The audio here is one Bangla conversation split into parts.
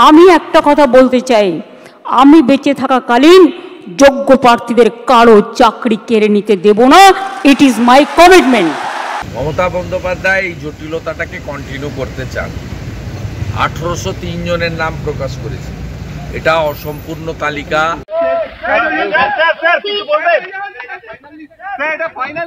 আমি একটা কথা বলতে চাই, আমি বেঁচে থাকাকালীন যোগ্য প্রার্থীদের কারো চাকরি কেড়ে নিতে দেব না। It is my commitment. Mamata Bandyopadhyay এই জটিলতাটাকে কন্টিনিউ করতে চান। 1803 জনের নাম প্রকাশ করেছে, এটা অসম্পূর্ণ তালিকা।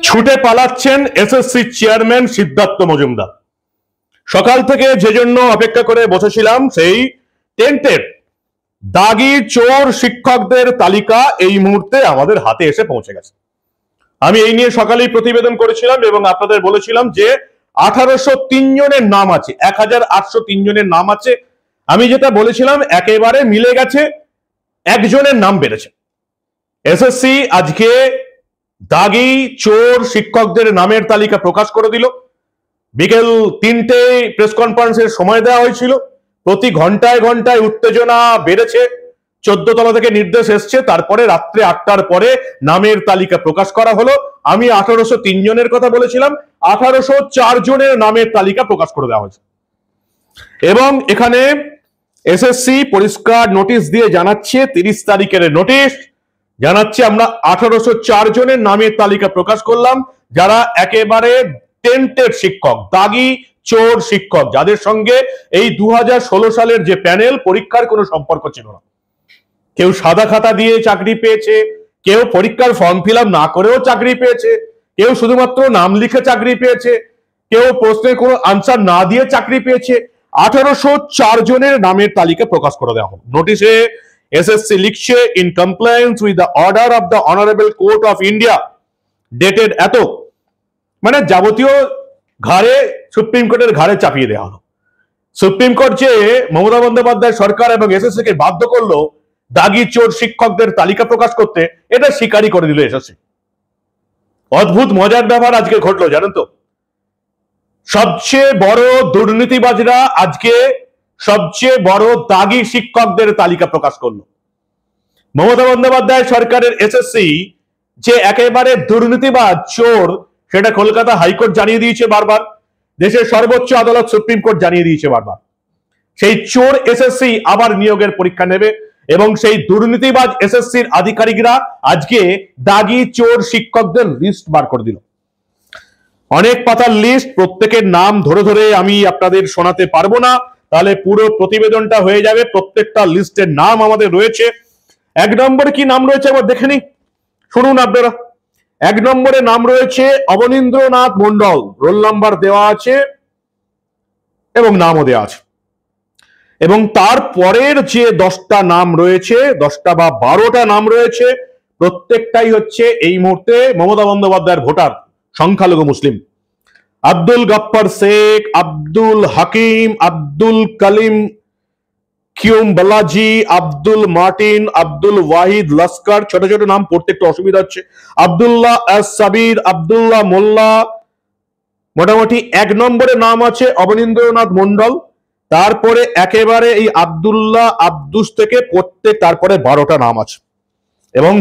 ছুটে পালাচ্ছেন এসএসসি চেয়ারম্যান সিদ্ধার্থ মজুমদার। সকাল থেকে যে জন্য অপেক্ষা করে বসেছিলাম, সেই টেন্টের দাগি চোর শিক্ষকদের তালিকা এই মুহূর্তে আমাদের হাতে এসে পৌঁছে গেছে। আমি এই নিয়ে সকালেই প্রতিবেদন করেছিলাম এবং আপনাদের বলেছিলাম যে 1803 জনের নাম আছে, 1803 জনের নাম আছে। আমি যেটা বলেছিলাম একেবারে মিলে গেছে, একজনের নাম বেড়েছে। এসএসসি আজকে দাগি চোর শিক্ষকদের নামের তালিকা প্রকাশ করে দিল। বিকেল 3টে প্রেস কনফারেন্সের সময় দেওয়া হয়েছিল। প্রতি ঘন্টায় ঘন্টায় উত্তেজনা বেড়েছে। 14 তলা থেকে নির্দেশ এসছে, তারপরে রাত্রে 8টার পরে নামের তালিকা প্রকাশ করা হলো। আমি 1803 জনের কথা বলেছিলাম, 1804 জনের নামের তালিকা প্রকাশ করে দেওয়া হয়েছে। এবং এখানে এসএসসি পরিষ্কার নোটিশ দিয়ে জানাচ্ছে, 30 তারিখের নোটিশ জানাচ্ছে আমরা 1804 জনের নামের তালিকা প্রকাশ করলাম, যারা একেবারে টেন্টের শিক্ষক, দাগি চোর শিক্ষক, যাদের সঙ্গে এই 2016 সালের যে প্যানেল পরীক্ষার কোনো সম্পর্ক ছিল না। কেউ সাদা খাতা দিয়ে চাকরি পেয়েছে, কেউ পরীক্ষার ফর্ম ফিল আপ না করেও চাকরি পেয়েছে, কেউ শুধুমাত্র নাম লিখে চাকরি পেয়েছে, কেউ প্রশ্নের কোনো আনসার না দিয়ে চাকরি পেয়েছে। 1804 জনের নামের তালিকা প্রকাশ করে দেওয়া হলো। নোটিশে এসএসসি লিখছে, in compliance with the order of the honourable court of India dated এত, মানে যাবতীয় ঘাড়ে, সুপ্রিম কোর্টের ঘাড়ে চাপিয়ে দেওয়া হলো। সুপ্রিম কোর্ট যে মমতা বন্দ্যোপাধ্যায় সরকার এবং এসএসসি কে বাধ্য করলো দাগি চোর শিক্ষকদের তালিকা প্রকাশ করতে, এটা স্বীকারই করে দিল এসএসসি। অদ্ভুত মজার ব্যাপার আজকে ঘটলো জানেন তো। সবচেয়ে বড় দুর্নীতিবাজরা আজকে সবচেয়ে বড় দাগি শিক্ষকদের তালিকা প্রকাশ করলো। মমতা বন্দ্যোপাধ্যায় সরকারের এসএসসি যে একেবারে দুর্নীতিবাজ চোর, সেটা কলকাতা হাইকোর্ট জানিয়ে দিয়েছে বারবার, দেশের সর্বোচ্চ আদালত সুপ্রিম কোর্ট জানিয়ে দিয়েছে বারবার। সেই চোর এসএসসি আবার নিয়োগের পরীক্ষা নেবে এবং সেই দুর্নীতিবাজ এসএসসির আধিকারিকরা আজকে দাগি চোর শিক্ষকদের লিস্ট বার করে দিল। অনেক পাতার লিস্ট, প্রত্যেকের নাম ধরে ধরে আমি আপনাদের শোনাতে পারবো না, তাহলে পুরো প্রতিবেদনটা হয়ে যাবে। প্রত্যেকটা লিস্টের নাম আমাদের রয়েছে। 1 নম্বরে কি নাম রয়েছে আবার দেখে নিই, শুনুন আপনারা। 1 নম্বরে নাম রয়েছে অবনীন্দ্রনাথ মন্ডল, রোল নাম্বার দেওয়া আছে এবং নামও দেওয়া আছে। এবং তার পরের যে 10টা নাম রয়েছে, 10টা বা 12টা নাম রয়েছে, প্রত্যেকটাই হচ্ছে এই মুহূর্তে মমতা বন্দ্যোপাধ্যায়ের ভোটার, সংখ্যালঘু মুসলিম। আব্দুল গফফর শেখ, আব্দুল হাকিম, আব্দুল কলিম কিউম বালাজি, আব্দুল মার্টিন, আব্দুল ওয়াহিদ লস্কর, ছোট ছোট নাম পড়তে একটু অসুবিধা হচ্ছে, আব্দুল্লাহ এস সাবির, আব্দুল্লাহ মোল্লা। মোটামুটি 1 নম্বরে নাম আছে অবনীন্দ্রনাথ মন্ডল, তারপরে একেবারে এই আব্দুল্লাহ আব্দুস থেকে প্রত্যেক তারপরে 12টা নাম আছে। এবং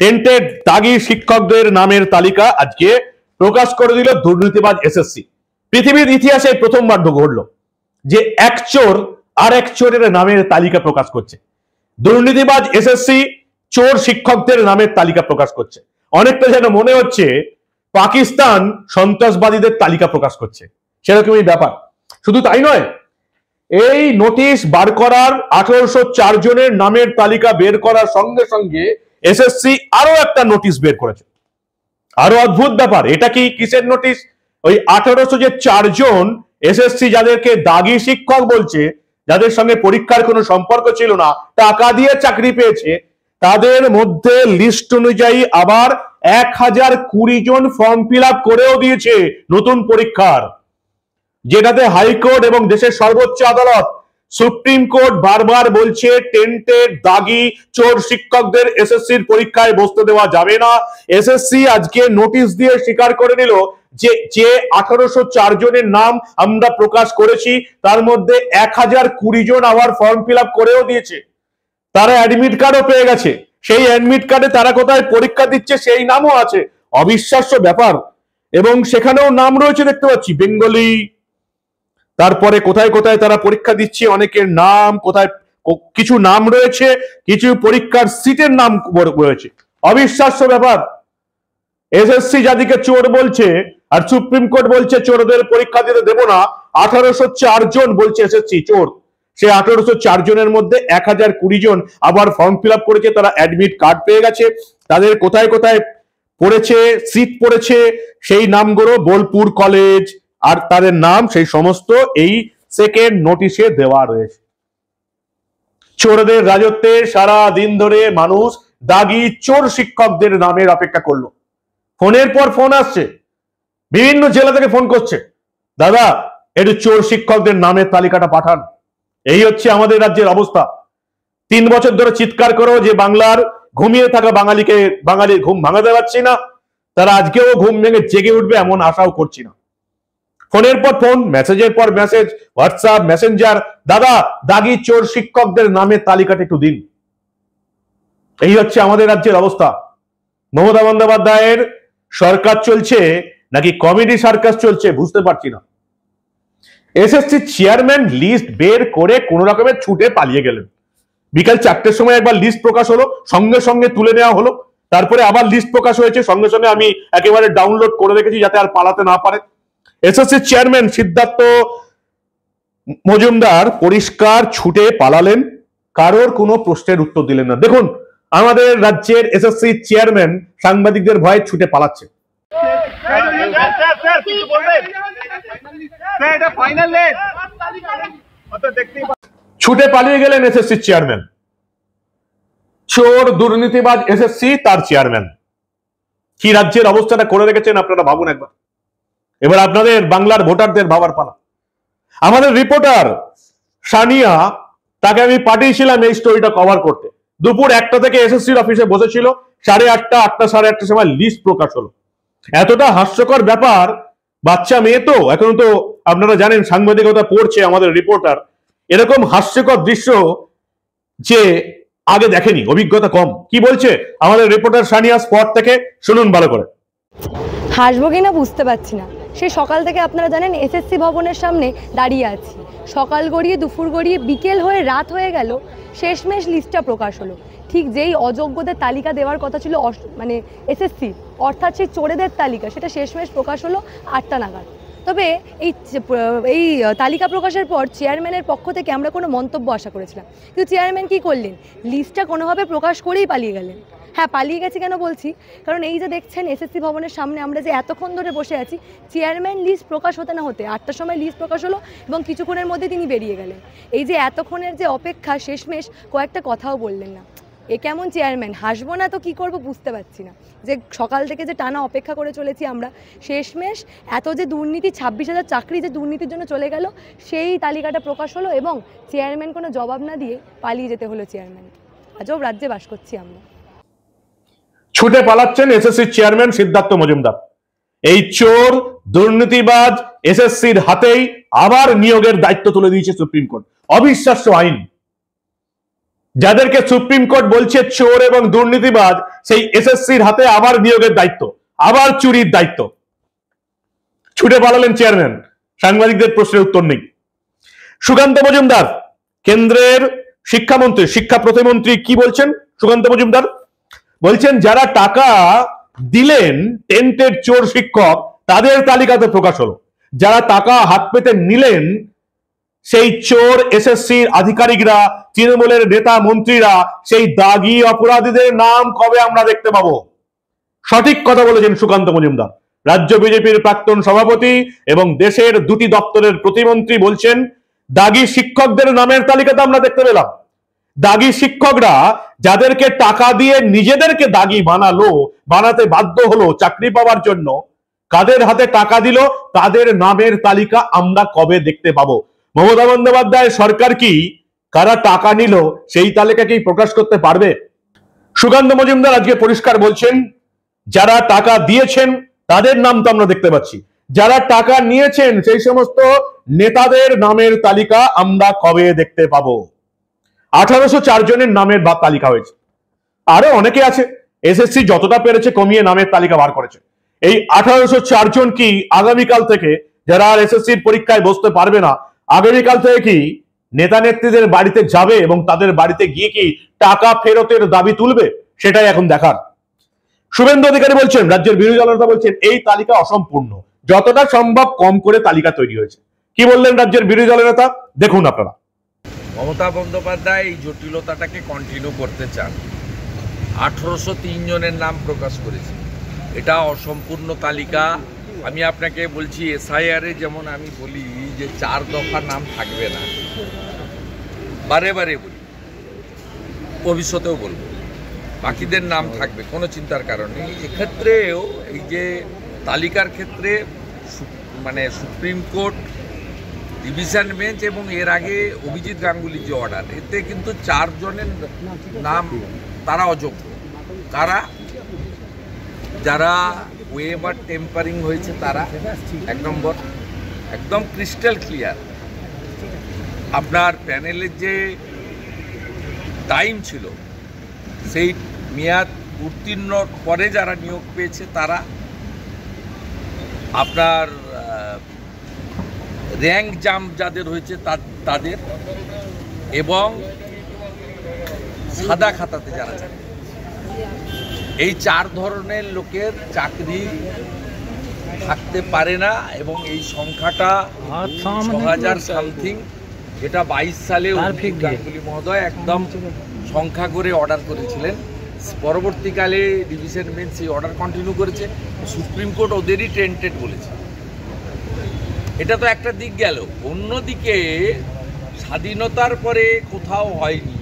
টেন্টেড দাগি শিক্ষকদের নামের তালিকা আজকে প্রকাশ করে দিল দুর্নীতিবাজ এসএসসি। পৃথিবীর ইতিহাসে প্রথমবার ঘটলো যে এক চোর আর এক চোরের নামের তালিকা প্রকাশ করছে। দুর্নীতিবাজ এসএসসি চোর শিক্ষকদের নামের তালিকা প্রকাশ করছে। অনেকটা যেন মনে হচ্ছে পাকিস্তান সন্ত্রাসবাদীদের তালিকা প্রকাশ করছে, সেরকমই ব্যাপার। শুধু তাই নয়, এই নোটিশ বার করার 1804 জনের নামের তালিকা বের করার সঙ্গে সঙ্গে এসএসসি আরো একটা নোটিশ বের করেছে। আরো অদ্ভুত ব্যাপার, এটা কি কিসের নোটিশ? ওই 1804 জন এসএসসি যাদেরকে দাগি শিক্ষক বলছে, যাদের সঙ্গে পরীক্ষার কোনো সম্পর্ক ছিল না, টাকা দিয়ে চাকরি পেয়েছে, তাদের মধ্যে লিস্ট অনুযায়ী আবার 1020 জন ফর্ম ফিল আপ করেও দিয়েছে নতুন পরীক্ষার, যেটাতে হাইকোর্ট এবং দেশের সর্বোচ্চ আদালত সুপ্রিম কোর্ট বারবার বলছে টেন্টেড দাগি চোর শিক্ষকদের এসএসসির পরীক্ষায় বসতে দেওয়া যাবে না। এসএসসি আজকে নোটিশ দিয়ে স্বীকার করে নিল যে 1804 জনের নাম আমরা প্রকাশ করেছি, তার মধ্যে 1020 জন আবার ফর্ম ফিল আপ করেও দিয়েছে, তারা অ্যাডমিট কার্ডও পেয়ে গেছে। সেই অ্যাডমিট কার্ডে তারা কোথায় পরীক্ষা দিচ্ছে সেই নামও আছে। অবিশ্বাস্য ব্যাপার। এবং সেখানেও নাম রয়েছে দেখতে পাচ্ছি, বেঙ্গলি, তারপরে কোথায় কোথায় তারা পরীক্ষা দিচ্ছে, অনেকের নাম, কোথায় কিছু নাম রয়েছে, কিছু পরীক্ষার সিটের নাম রয়েছে। অবিশ্বাস্য ব্যাপার। এসএসসি যাদিকে চোর বলছে আর সুপ্রিম কোর্ট বলছে চোরদের পরীক্ষা দিতে দেব না, 1804 জন বলছে এসএসসি চোর। সে 1804 জনের মধ্যে 1020 জন আবার ফর্ম ফিল আপ করেছে, তারা অ্যাডমিট কার্ড পেয়ে গেছে, তাদের কোথায় কোথায় পড়েছে, সিট পড়েছে, সেই নামগুলো বোলপুর কলেজ আর তাদের নাম সেই সমস্ত এই সেকেন্ড নোটিশে দেওয়া রয়েছে। চোরদের রাজত্বে সারা দিন ধরে মানুষ দাগি চোর শিক্ষকদের নামের অপেক্ষা করলো। ফোনের পর ফোন আসছে, বিভিন্ন জেলা থেকে ফোন করছে, দাদা একটু চোর শিক্ষকদের নামের তালিকাটা পাঠান। এই হচ্ছে আমাদের রাজ্যের অবস্থা। 3 বছর ধরে চিৎকার করো যে বাংলার ঘুমিয়ে থাকা বাঙালির ঘুম ভাঙাতে পারছি না, তারা আজকেও ঘুম ভেঙে জেগে উঠবে এমন আশাও করছি না। ফোনের পর ফোন, মেসেজের পর মেসেজ, হোয়াটসঅ্যাপ, মেসেঞ্জার, দাদা দাগি চোর শিক্ষকদের নামের তালিকাটা একটু দিন। এই হচ্ছে আমাদের রাজ্যের অবস্থা। মমতা বন্দ্যোপাধ্যায়ের সরকার চলছে নাকি কমেডি সার্কাস চলছে বুঝতে পারছি না। এসএসসি চেয়ারম্যান লিস্ট বের করে কোন রকমের ছুটে পালিয়ে গেলেন। বিকাল 4টের সময় একবার লিস্ট প্রকাশ হলো, সঙ্গে সঙ্গে তুলে নেওয়া হলো, তারপরে আবার লিস্ট প্রকাশ হয়েছে, সঙ্গে সঙ্গে আমি একেবারে ডাউনলোড করে রেখেছি যাতে আর পালাতে না পারে। এসএসসি চেয়ারম্যান সিদ্ধার্থ মজুমদার পরিষ্কার ছুটে পালালেন, কারোর কোনো প্রশ্নের উত্তর দিলেন না। দেখুন আমাদের রাজ্যের এসএসসি চেয়ারম্যান সাংবাদিকদের ভয়ে ছুটে পালাচ্ছে। ছুটে পালিয়ে গেলেন এসএসসি চেয়ারম্যান। চোর দুর্নীতিবাজ এসএসসি তার চেয়ারম্যান। কি রাজ্যের অবস্থাটা করে রেখেছেন আপনারা ভাবুন একবার। এবার আপনাদের বাংলার ভোটারদের ভাবার পালা। আমাদের রিপোর্টার সানিয়া, তাকে আমি পাঠিয়েছিলাম এই স্টোরিটা কভার করতে। দুপুর 1টা থেকে এসএসসির অফিসে বসেছিল, 8:30, 8টা, 8:30 সময় লিস্ট প্রকাশ হলো। এতটা হাস্যকর ব্যাপার, বাচ্চা মেয়ে তো এখনো তো আপনারা জানেন সাংবাদিকতা পড়ছে আমাদের রিপোর্টার, এরকম হাস্যকর দৃশ্য যে আগে দেখেনি, অভিজ্ঞতা কম। কি বলছে আমাদের রিপোর্টার সানিয়া স্পট থেকে, শুনুন ভালো করে। হাসবো কিনা বুঝতে পারছি না। সে সকাল থেকে আপনারা জানেন এসএসসি ভবনের সামনে দাঁড়িয়ে আছি, সকাল গড়িয়ে দুপুর গড়িয়ে বিকেল হয়ে রাত হয়ে গেল, শেষমেশ লিস্টটা প্রকাশ হলো। ঠিক যেই অযোগ্যদের তালিকা দেওয়ার কথা ছিল মানে এসএসসি, অর্থাৎ সেই চোরেদের তালিকা, সেটা শেষমেশ প্রকাশ হলো 8টা নাগাদ। তবে এই তালিকা প্রকাশের পর চেয়ারম্যানের পক্ষ থেকে আমরা কোনো মন্তব্য আশা করেছিলাম, কিন্তু চেয়ারম্যান কি করলেন, লিস্টটা কোনোভাবে প্রকাশ করেই পালিয়ে গেলেন। হ্যাঁ, পালিয়ে গেছে কেন বলছি, কারণ এই যে দেখছেন এসএসসি ভবনের সামনে আমরা যে এতক্ষণ ধরে বসে আছি, চেয়ারম্যান লিস্ট প্রকাশ হতে না হতে 8টার সময় লিস্ট প্রকাশ হলো এবং কিছুক্ষণের মধ্যে তিনি বেরিয়ে গেলেন। এই যে এতক্ষণের যে অপেক্ষা, শেষমেশ কয়েকটা কথাও বললেন না। এ কেমন চেয়ারম্যান? হাসবো না তো কি করব বুঝতে পারছি না। যে সকাল থেকে যে টানা অপেক্ষা করে চলেছি আমরা, শেষমেশ এত যে দুর্নীতি, 26,000 চাকরি যে দুর্নীতির জন্য চলে গেল, সেই তালিকাটা প্রকাশ হলো এবং চেয়ারম্যান কোনো জবাব না দিয়ে পালিয়ে যেতে হলো চেয়ারম্যানকে। আজব রাজ্যে বাস করছি আমরা। ছুটে পালাচ্ছেন এসএসসি চেয়ারম্যান সিদ্ধার্থ মজুমদার। এই চোর দুর্নীতিবাজ এসএসসির হাতেই আবার নিয়োগের দায়িত্ব তুলে দিয়েছে সুপ্রিম কোর্ট। অবিশ্বাস্য আইন। যাদেরকে সুপ্রিম কোর্ট বলছে চোর এবং দুর্নীতিবাজ, সেই এসএসসির হাতে আবার নিয়োগের দায়িত্ব, আবার চুরির দায়িত্ব। ছুটে পালালেন চেয়ারম্যান, সাংবাদিকদের প্রশ্নের উত্তর নেই। সুকান্ত মজুমদার, কেন্দ্রের শিক্ষামন্ত্রী, শিক্ষা প্রতিমন্ত্রী, কি বলছেন সুকান্ত মজুমদার? বলছেন যারা টাকা দিলেন টেন্টেড চোর শিক্ষক, তাদের তালিকাতে প্রকাশ হলো। যারা টাকা হাত পেতে নিলেন সেই চোর এসএসসির আধিকারিকরা, তৃণমূলের নেতা মন্ত্রীরা, সেই দাগী অপরাধীদের নাম কবে আমরা দেখতে পাবো? সঠিক কথা বলেছেন সুকান্ত মজুমদার, রাজ্য বিজেপির প্রাক্তন সভাপতি এবং দেশের 2টি দপ্তরের প্রতিমন্ত্রী বলছেন দাগী শিক্ষকদের নামের তালিকাতে আমরা দেখতে পেলাম। দাগী শিক্ষকরা যাদেরকে টাকা দিয়ে নিজেদেরকে দাগী বানাতে বাধ্য হলো চাকরি পাওয়ার জন্য, কাদের হাতে টাকা দিল তাদের নামের তালিকা আমরা কবে দেখতে পাবো? মমতা বন্দ্যোপাধ্যায় সরকার কি কারা টাকা নিল সেই তালিকা কি প্রকাশ করতে পারবে? সুকান্ত মজুমদার আজকে পরিষ্কার বলছেন যারা টাকা দিয়েছেন তাদের নাম তো আমরা দেখতে পাচ্ছি, যারা টাকা নিয়েছেন সেই সমস্ত নেতাদের নামের তালিকা আমরা কবে দেখতে পাবো? 1804 জনের নামের তালিকা হয়েছে, আরো অনেকে আছে। এসএসসি যতটা পেরেছে কমিয়ে নামের তালিকা বার করেছে। এই 1804 জন কি আগামীকাল থেকে, যারা আর এসএসসির পরীক্ষায় বসতে পারবে না, আগামীকাল থেকে কি নেতা নেত্রীদের বাড়িতে যাবে এবং তাদের বাড়িতে গিয়ে কি টাকা ফেরতের দাবি তুলবে, সেটাই এখন দেখার। শুভেন্দু অধিকারী বলছেন, রাজ্যের বিরোধী দলনেতা বলছেন এই তালিকা অসম্পূর্ণ, যতটা সম্ভব কম করে তালিকা তৈরি হয়েছে। কি বললেন রাজ্যের বিরোধী দলনেতা, দেখুন আপনারা। মমতা বন্দ্যোপাধ্যায় এই জটিলতাটাকে কন্টিনিউ করতে চান। 1803 জনের নাম প্রকাশ করেছে, এটা অসম্পূর্ণ তালিকা। আমি আপনাকে বলছি, এসআইআরে যেমন আমি বলি যে 4 দফা নাম থাকবে না, বারে বারে বলি, ভবিষ্যতেও বলবো, বাকিদের নাম থাকবে, কোনো চিন্তার কারণ নেই। এক্ষেত্রেও এই যে তালিকার ক্ষেত্রে মানে সুপ্রিম কোর্ট, ডিভিশন বেঞ্চ এবং এর আগে অভিজিৎ গাঙ্গুলির যে অর্ডার, এতে কিন্তু 4 জনের নাম তারা অযোগ্য। কারা? যারা ওয়েবার টেম্পারিং হয়েছে তারা 1 নম্বর, একদম ক্রিস্টাল ক্লিয়ার। আপনার প্যানেলের যে টাইম ছিল সেই মেয়াদ উত্তীর্ণ পরে যারা নিয়োগ পেয়েছে তারা, আপনার র্যাঙ্ক জাম্প যাদের হয়েছে তাদের, এবং সাদা খাতাতে যারা চাকরি, এই 4 ধরনের লোকের চাকরি থাকতে পারে না। এবং এই সংখ্যাটা 6000 সামথিং, যেটা 22 সালে গাঙ্গুলি মহোদয় একদম সংখ্যা করে অর্ডার করেছিলেন। পরবর্তীকালে ডিভিশন বেঞ্চ সেই অর্ডার কন্টিনিউ করেছে, সুপ্রিম কোর্ট ওদেরই টেন্টেড বলেছে। এটা তো একটা দিক গেল। অন্যদিকে স্বাধীনতার পরে কোথাও হয়নি,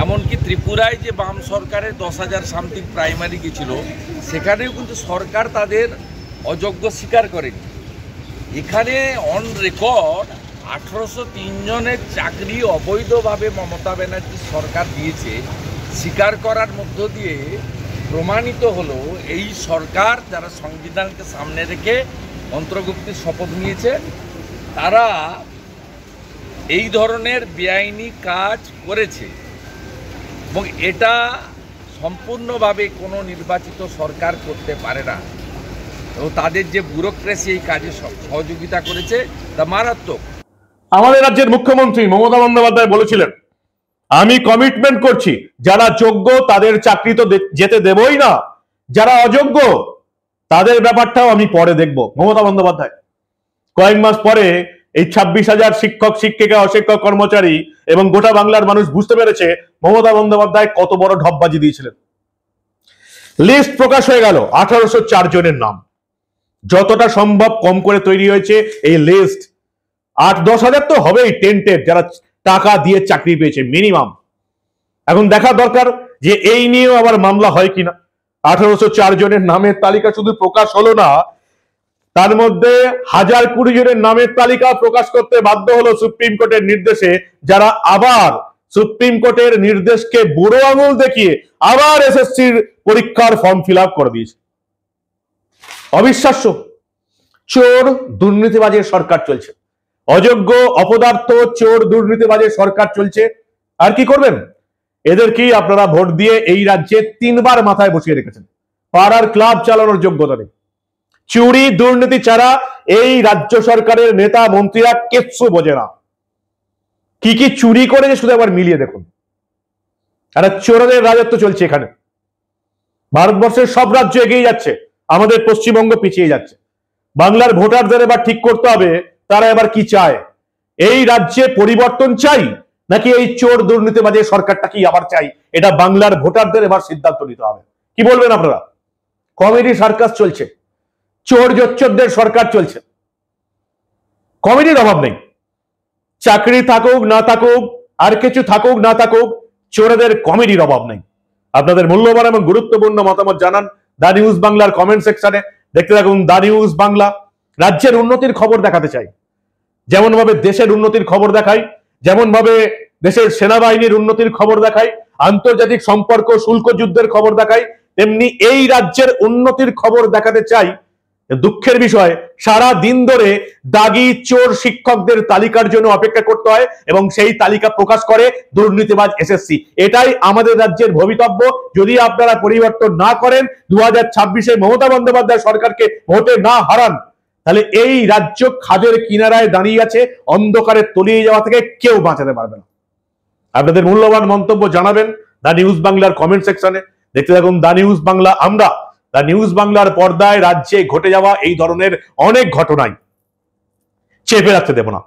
এমনকি ত্রিপুরায় যে বাম সরকারের 10,000 সামথিং প্রাইমারি গেছিল, সেখানেও কিন্তু সরকার তাদের অযোগ্য স্বীকার করেনি। এখানে অন রেকর্ড 1803 জনের চাকরি অবৈধভাবে মমতা ব্যানার্জি সরকার দিয়েছে, স্বীকার করার মধ্য দিয়ে প্রমাণিত হলো এই সরকার, যারা সংবিধানকে সামনে রেখে অন্তর্ভুক্তির শপথ নিয়েছে, তারা এই ধরনের বেআইনি কাজ করেছে। এবং এটা সম্পূর্ণভাবে কোনো নির্বাচিত সরকার করতে পারে না। এবং তাদের যে ব্যুরোক্রেসি এই কাজে সহযোগিতা করেছে তা মারাত্মক। আমাদের রাজ্যের মুখ্যমন্ত্রী মমতা বন্দ্যোপাধ্যায় বলেছিলেন, আমি কমিটমেন্ট করছি যারা যোগ্য তাদের চাকরি তো যেতে দেবই না, যারা অযোগ্য তাদের ব্যাপারটাও আমি পরে দেখব। মমতা বন্দ্যোপাধ্যায় কয়েক মাস পরে এই 26,000 শিক্ষক শিক্ষিকা অশিক্ষক কর্মচারী এবং গোটা বাংলার মানুষ বুঝতে পেরেছে মমতা বন্দ্যোপাধ্যায় কত বড় ঢপবাজি দিয়েছিলেন। লিস্ট প্রকাশ হয়ে গেল, 1804 জনের নাম, যতটা সম্ভব কম করে তৈরি হয়েছে এই লিস্ট। 8-10 হাজার তো হবেই টেন্টেড, যারা টাকা দিয়ে চাকরি পেয়েছে মিনিমাম। এখন দেখা দরকার যে এই নিয়েও আবার মামলা হয় কিনা। 1804 জনের নামের তালিকা শুধু প্রকাশ হলো না, তার মধ্যে 1020 জনের নামের তালিকা প্রকাশ করতে বাধ্য হলো সুপ্রিম কোর্টের নির্দেশে, যারা আবার সুপ্রিম কোর্টের নির্দেশকে বুড়ো আঙুল দেখিয়ে আবার এসএসসির পরীক্ষার ফর্ম ফিল আপ করে দিয়েছে। অবিশ্বাস্য। চোর দুর্নীতিবাজের সরকার চলছে, অযোগ্য অপদার্থ চোর দুর্নীতিবাজের সরকার চলছে। আর কি করবেন? এদেরকেই আপনারা ভোট দিয়ে এই রাজ্যে 3 বার মাথায় বসিয়ে রেখেছেন। পাড়ার ক্লাব চালানোর যোগ্যতা নেই। চুরি দুর্নীতি ছাড়া এই রাজ্য সরকারের নেতা মন্ত্রীরা কিচ্ছু বোঝে না। কি কি চুরি করেছে শুধু একবার মিলিয়ে দেখুন। আর চোরদের রাজত্ব চলছে এখানে। ভারতবর্ষের সব রাজ্য এগিয়ে যাচ্ছে, আমাদের পশ্চিমবঙ্গ পিছিয়ে যাচ্ছে। বাংলার ভোটারদের এবার ঠিক করতে হবে তারা এবার কি চায়। এই রাজ্যে পরিবর্তন চাই নাকি এই চোর দুর্নীতিবাজের সরকারটাকেই আবার চাই, এটা বাংলার ভোটারদের এবার সিদ্ধান্ত নিতে হবে। কি বলবেন আপনারা? কমেডি সার্কাস চলছে, চোর জোচ্চোরদের সরকার চলছে। কমেডির অভাব নেই। চাকরি থাকুক না থাকুক, আর কিছু থাকুক না থাকুক, চোরদের কমেডির অভাব নেই। আপনাদের মূল্যবান এবং গুরুত্বপূর্ণ মতামত জানান দা নিউজ বাংলার কমেন্ট সেকশনে। দেখতে থাকুন দা নিউজ বাংলা। রাজ্যের উন্নতির খবর দেখাতে চাই, যেমন ভাবে দেশের উন্নতির খবর দেখাই, যেমন ভাবে দেশের সেনাবাহিনীর উন্নতির খবর দেখাই, আন্তর্জাতিক সম্পর্ক শুল্ক যুদ্ধের খবর দেখাই, তেমনি এই রাজ্যের উন্নতির খবর দেখাতে চাই। দুঃখের বিষয়, সারা দিন ধরে দাগি চোর শিক্ষকদের তালিকার জন্য অপেক্ষা করতে হয় এবং সেই তালিকা প্রকাশ করে দুর্নীতিবাজ এসএসসি। এটাই আমাদের রাজ্যের ভবিতব্য। যদি আপনারা পরিবর্তন না করেন, 2026-এ মমতা বন্দ্যোপাধ্যায় সরকারকে ভোটে না হারান, তাহলে এই রাজ্য খাদের কিনারায় দাঁড়িয়ে আছে, অন্ধকারে তলিয়ে যাওয়া থেকে কেউ বাঁচাতে পারবে না। আপনাদের মূল্যবান মন্তব্য জানাবেন দা নিউজ বাংলার কমেন্ট সেকশনে। দেখতে থাকুন দা নিউজ বাংলা। আমরা দা নিউজ বাংলার পর্দায় রাজ্যে ঘটে যাওয়া এই ধরনের অনেক ঘটনাই চেপে রাখতে দেব না।